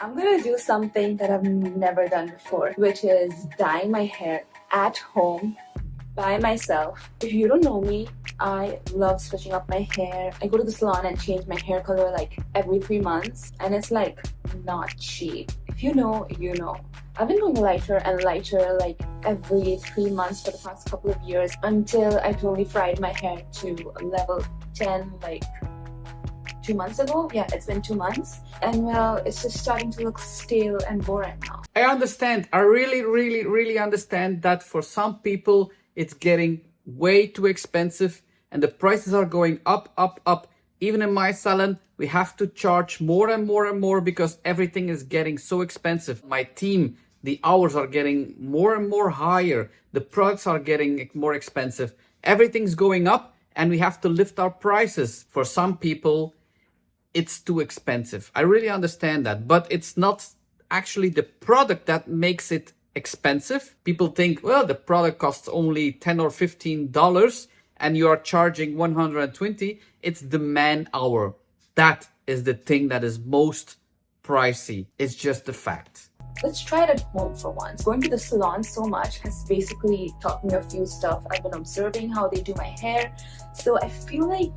I'm gonna do something that I've never done before, which is dye my hair at home by myself. If you don't know me, I love switching up my hair. I go to the salon and change my hair color like every 3 months, and it's like not cheap. If you know, you know. I've been going lighter and lighter like every 3 months for the past couple of years until I totally fried my hair to level 10 like 2 months ago. Yeah, it's been 2 months, and well, it's just starting to look stale and boring now. I understand. I really understand that for some people it's getting way too expensive and the prices are going up. Even in my salon, we have to charge more and more because everything is getting so expensive. My team, the hours are getting more and more higher. The products are getting more expensive. Everything's going up and we have to lift our prices. For some people, it's too expensive. I really understand that, but it's not actually the product that makes it expensive. People think, well, the product costs only $10 or $15 and you are charging 120. It's the man hour. That is the thing that is most pricey. It's just the fact. Let's try it at home for once. Going to the salon so much has basically taught me a few stuff. I've been observing how they do my hair, so I feel like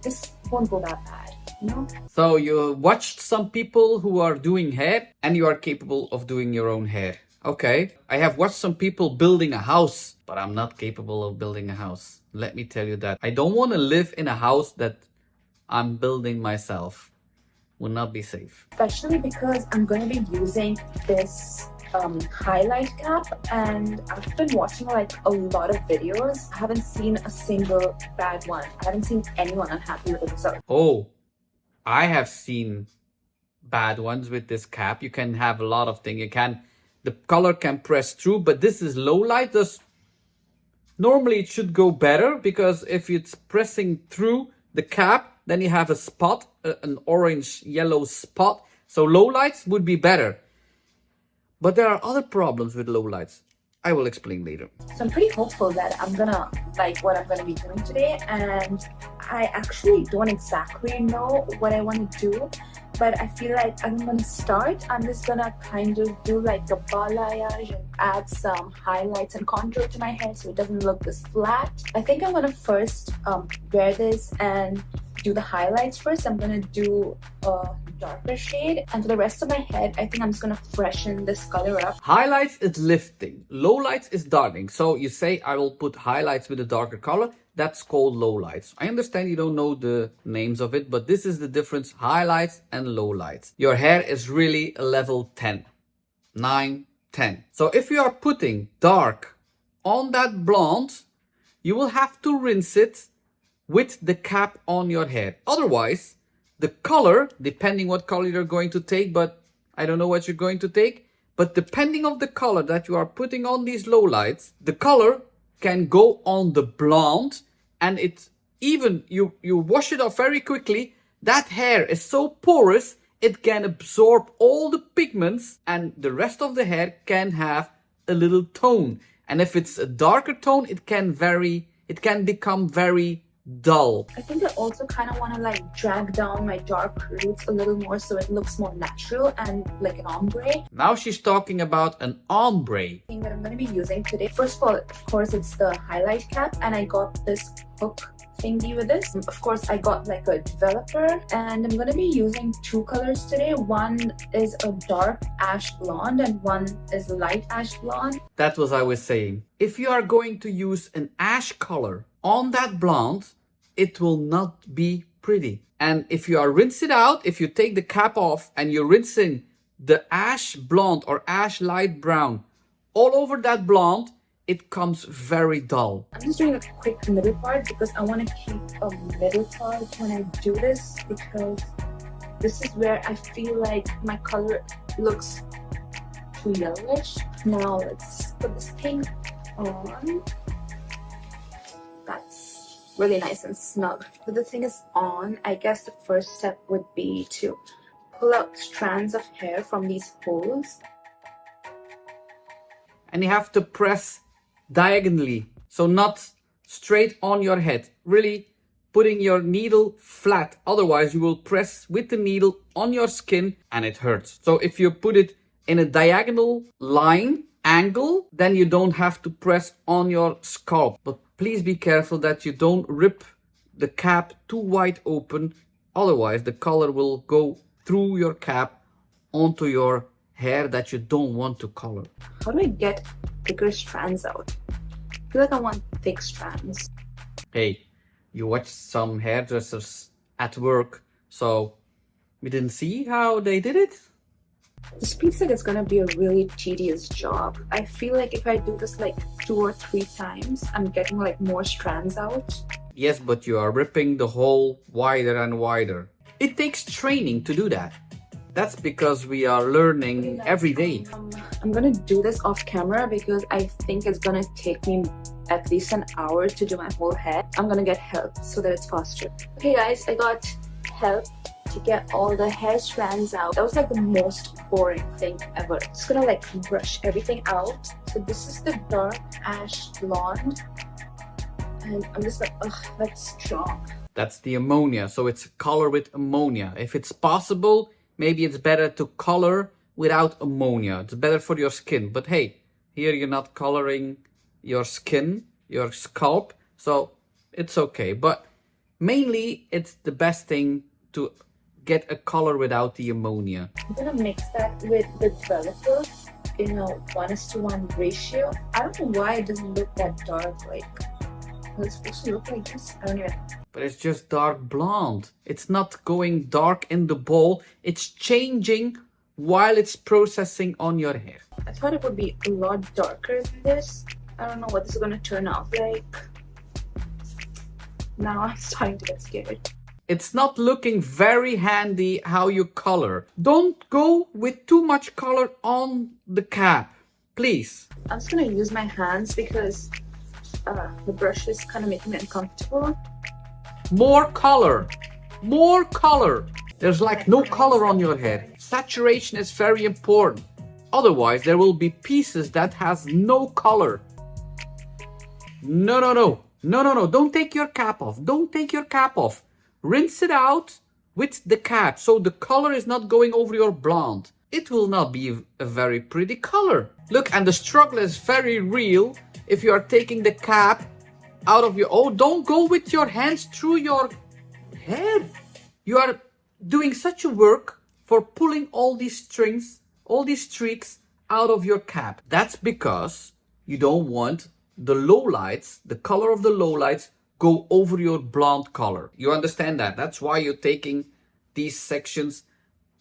this won't go that bad, you know? So you watched some people who are doing hair and you are capable of doing your own hair. Okay. I have watched some people building a house, but I'm not capable of building a house. Let me tell you that. I don't want to live in a house that I'm building myself. Will not be safe. Especially because I'm going to be using this highlight cap, and I've been watching like a lot of videos. I haven't seen a single bad one. I haven't seen anyone unhappy with the result. Oh, I have seen bad ones with this cap. You can have a lot of things. The color can press through, but this is low light. Normally it should go better because if it's pressing through the cap, then you have a spot, an orange yellow spot. So low lights would be better. But there are other problems with low lights. I will explain later. So I'm pretty hopeful that I'm gonna like what I'm gonna be doing today, and I actually don't exactly know what I want to do, but I feel like I'm gonna start. I'm just gonna kind of do like a balayage and add some highlights and contour to my hair so it doesn't look this flat. I think I'm gonna first wear this and do the highlights first. I'm gonna do a darker shade, and for the rest of my head, I think I'm just gonna freshen this color up. Highlights is lifting, low lights is darkening. So you say I will put highlights with a darker color. That's called low lights. I understand you don't know the names of it, but this is the difference: highlights and low lights. Your hair is really a level 10, 9, 10. So if you are putting dark on that blonde, you will have to rinse it with the cap on your hair. Otherwise, the color, depending what color you're going to take, but I don't know what you're going to take, but depending on the color that you are putting on these low lights, the color can go on the blonde, and you wash it off very quickly. That hair is so porous, it can absorb all the pigments, and the rest of the hair can have a little tone. And if it's a darker tone, it can become very dull. I think I also kind of want to like drag down my dark roots a little more so it looks more natural and like an ombre. Now she's talking about an ombre. Thing that I'm going to be using today. First of all, of course, it's the highlight cap, and I got this hook thingy with this. Of course, I got like a developer, and I'm going to be using two colors today. One is a dark ash blonde and one is light ash blonde. That's what I was saying. If you are going to use an ash color on that blonde, it will not be pretty. And if you are rinse it out, if you take the cap off and you're rinsing the ash blonde or ash light brown all over that blonde, it comes very dull. I'm just doing a quick middle part because I want to keep a middle part when I do this, because this is where I feel like my color looks too yellowish. Now let's put this thing on. That's really nice and snug. But the thing is on, I guess the first step would be to pull out strands of hair from these holes. And you have to press diagonally, so not straight on your head. Really putting your needle flat. Otherwise, you will press with the needle on your skin and it hurts. So if you put it in a diagonal line angle, then you don't have to press on your scalp. But please be careful that you don't rip the cap too wide open. Otherwise, the color will go through your cap onto your hair that you don't want to color. How do I get thicker strands out? I feel like I want thick strands. Hey, you watched some hairdressers at work, so we didn't see how they did it? This feels like it's gonna be a really tedious job. I feel like if I do this like 2 or 3 times, I'm getting like more strands out. Yes, but you are ripping the hole wider and wider. It takes training to do that. That's because we are learning every day. I'm gonna do this off camera because I think it's gonna take me at least an hour to do my whole hair. I'm gonna get help so that it's faster. Okay guys, I got help to get all the hair strands out. That was like the most boring thing ever. Just gonna like brush everything out. So this is the dark ash blonde. And I'm just like, ugh, that's strong. That's the ammonia, so it's color with ammonia. If it's possible, maybe it's better to color without ammonia. It's better for your skin. But hey, here you're not coloring your skin, your scalp, so it's okay. But mainly, it's the best thing to get a color without the ammonia. I'm gonna mix that with the developer in a 1:1 ratio. I don't know why it doesn't look that dark. Like, it's supposed to look like this. I don't even know. But it's just dark blonde. It's not going dark in the bowl. It's changing while it's processing on your hair. I thought it would be a lot darker than this. I don't know what this is gonna turn out like. Now I'm starting to get scared. It's not looking very handy how you color. Don't go with too much color on the cap, please. I'm just gonna use my hands because the brush is kind of making me uncomfortable. More color. More color. There's like no color on your hair. Saturation is very important. Otherwise, there will be pieces that has no color. No. Don't take your cap off. Don't take your cap off. Rinse it out with the cap so the color is not going over your blonde. It will not be a very pretty color. Look, and the struggle is very real if you are taking the cap out of your... Oh, don't go with your hands through your hair. You are doing such a work for pulling all these strings, all these streaks out of your cap. That's because you don't want the lowlights, the color of the lowlights, go over your blonde color. You understand that? That's why you're taking these sections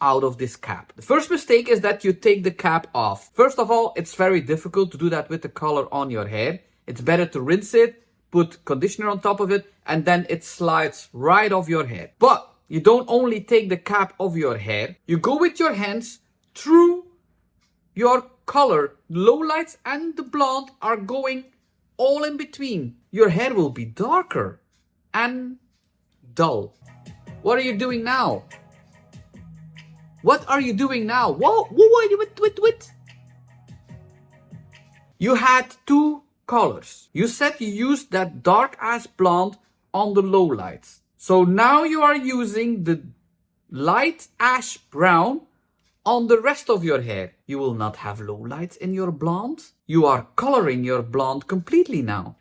out of this cap. The first mistake is that you take the cap off. First of all, it's very difficult to do that with the color on your hair. It's better to rinse it, put conditioner on top of it, and then it slides right off your hair. But you don't only take the cap off your hair, you go with your hands through your color. The lowlights and the blonde are going all in between. Your hair will be darker and dull. What are you doing now? What are you doing now? Whoa, wait. You had 2 colors. You said you used that dark ash blonde on the lowlights. So now you are using the light ash brown on the rest of your hair. You will not have lowlights in your blonde. You are coloring your blonde completely now.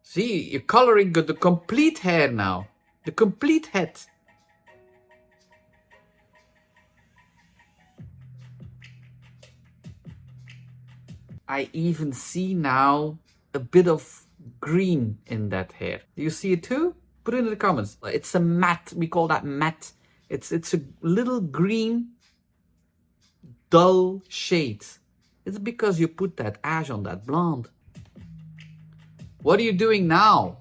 See, you're coloring the complete hair now. The complete head. I even see now a bit of green in that hair. Do you see it too? Put it in the comments. It's a matte. We call that matte. It's a little green, dull shade. It's because you put that ash on that blonde. What are you doing now?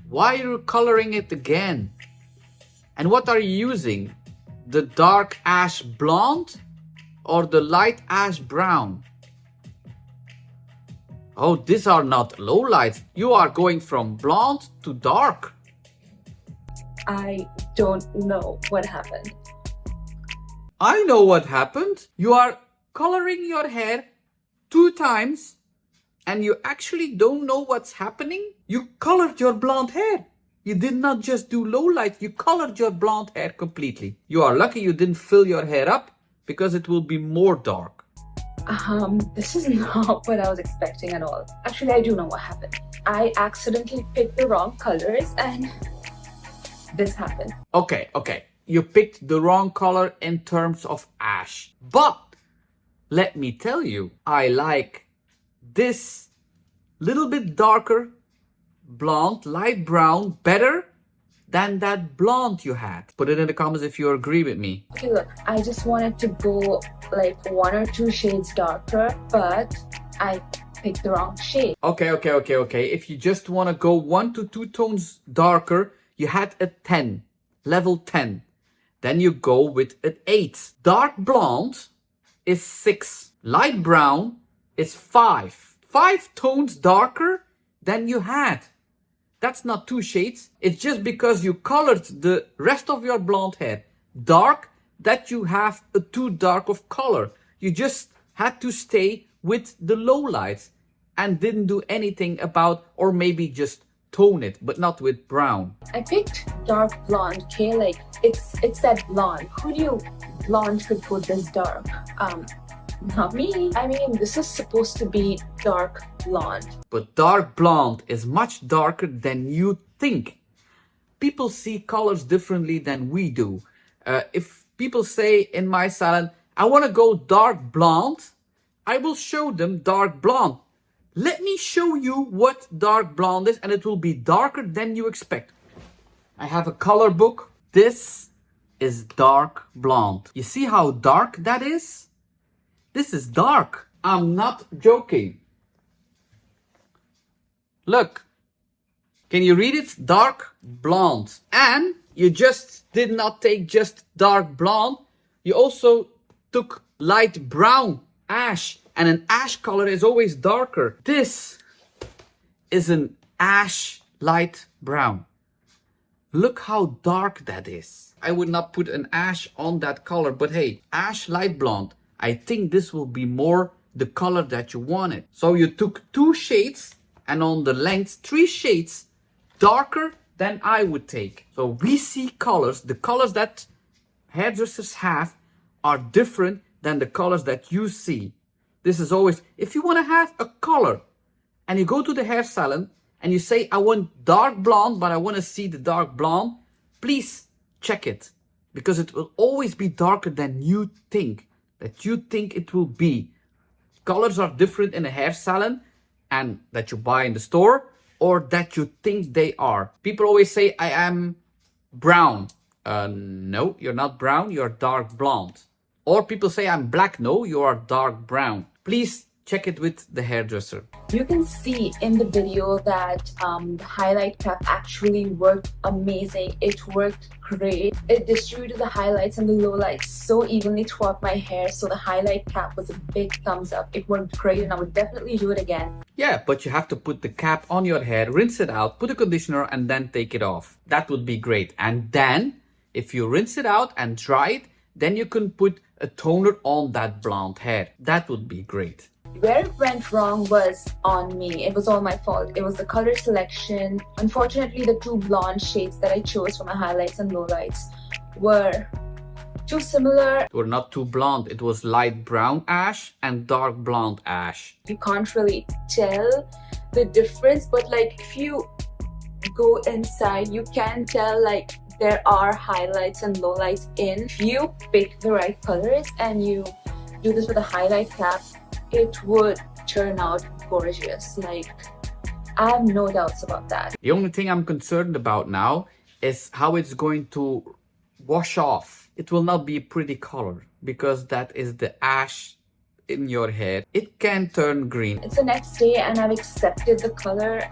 Why are you coloring it again? And what are you using? The dark ash blonde or the light ash brown? Oh, these are not lowlights. You are going from blonde to dark. I don't know what happened. I know what happened. You are coloring your hair 2 times and you actually don't know what's happening? You colored your blonde hair. You did not just do low light, you colored your blonde hair completely. You are lucky you didn't fill your hair up because it will be more dark. This is not what I was expecting at all. Actually, I do know what happened. I accidentally picked the wrong colors and this happened. Okay. You picked the wrong color in terms of ash. But let me tell you, I like this little bit darker blonde, light brown, better than that blonde you had. Put it in the comments if you agree with me. Okay, look, I just wanted to go like 1 or 2 shades darker, but I picked the wrong shade. Okay. If you just want to go 1 to 2 tones darker, you had a 10, level 10. Then you go with an 8. Dark blonde is 6. Light brown is 5. 5 tones darker than you had. That's not 2 shades. It's just because you colored the rest of your blonde hair dark that you have a too dark of color. You just had to stay with the low lights and didn't do anything about, or maybe just tone it, but not with brown. I picked dark blonde, okay? Like it said blonde. Who knew blonde could go this dark? Not me. I mean, this is supposed to be dark blonde. But dark blonde is much darker than you think. People see colors differently than we do. If people say in my salon, I want to go dark blonde, I will show them dark blonde. Let me show you what dark blonde is, and it will be darker than you expect. I have a color book. This is dark blonde. You see how dark that is? This is dark. I'm not joking. Look. Can you read it? Dark blonde. And you just did not take just dark blonde. You also took light brown, ash. And an ash color is always darker. This is an ash light brown. Look how dark that is. I would not put an ash on that color, but hey, ash light blonde. I think this will be more the color that you wanted. So you took 2 shades and on the length 3 shades darker than I would take. So we see colors. The colors that hairdressers have are different than the colors that you see. This is always, if you want to have a color and you go to the hair salon and you say, I want dark blonde, but I want to see the dark blonde, please check it. Because it will always be darker than you think. That you think it will be. Colors are different in a hair salon and that you buy in the store or that you think they are. People always say, I am brown. No, you're not brown, you're dark blonde. Or people say, I'm black. No, you are dark brown. Please check it with the hairdresser. You can see in the video that the highlight cap actually worked amazing. It worked great. It distributed the highlights and the lowlights so evenly throughout my hair. So the highlight cap was a big thumbs up. It worked great and I would definitely do it again. Yeah, but you have to put the cap on your hair, rinse it out, put a conditioner and then take it off. That would be great. And then if you rinse it out and dry it, then you can put a toner on that blonde hair. That would be great. Where it went wrong was on me. It was all my fault. It was the color selection. Unfortunately, the 2 blonde shades that I chose for my highlights and lowlights were too similar. They were not too blonde. It was light brown ash and dark blonde ash. You can't really tell the difference, but like if you go inside, you can tell like there are highlights and lowlights in. If you pick the right colors and you do this with a highlight cap, it would turn out gorgeous. Like, I have no doubts about that. The only thing I'm concerned about now is how it's going to wash off. It will not be a pretty color because that is the ash in your hair. It can turn green. It's the next day and I've accepted the color.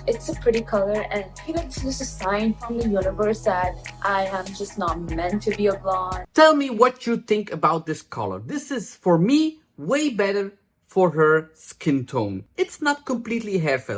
It's a pretty color and I feel like it's just a sign from the universe that I am just not meant to be a blonde. Tell me what you think about this color. This is, for me, way better for her skin tone. It's not completely hair fell.